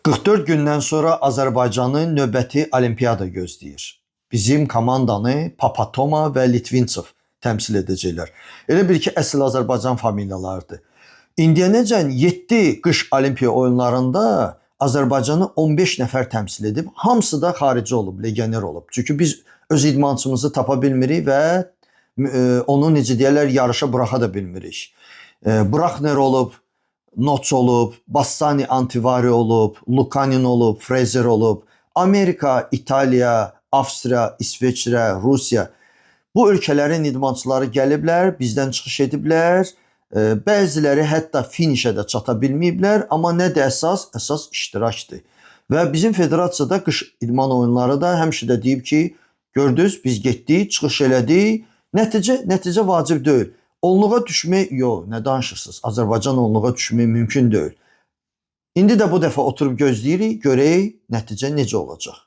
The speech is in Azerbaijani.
44 gündən sonra Azərbaycanı növbəti olimpiyada gözləyir. Bizim komandanı Papatoma və Litvintsov təmsil edəcəklər. Elə bil ki, əsl Azərbaycan familiyalarıdır. İndiyənəcən 7 qış olimpiya oyunlarında Azərbaycanı 15 nəfər təmsil edib. Hamısı da xarici olub, legioner olub. Çünki biz öz idmançımızı tapa bilmirik və onu necə deyirlər, yarışa buraxa da bilmirik. Braxner olub, Noç olub, Bassani Antivari olub, Lukanin olub, Fraser olub, Amerika, İtaliya, Avstriya, İsveçrə, Rusiya. Bu ölkələrin idmançıları gəliblər, bizdən çıxış ediblər. Bəziləri hətta finişə də çata bilməyiblər, amma nədir əsas? Əsas iştirakdır. Və bizim federasiyada qış idman oyunları da həmişə də deyib ki, gördünüz, biz getdik, çıxış elədik. Nəticə vacib deyil. Onluğa düşmək yox, nə danışırsınız? Azərbaycan onluğa düşmək mümkün deyil. İndi də bu dəfə oturub gözləyirik, görək nəticə necə olacaq.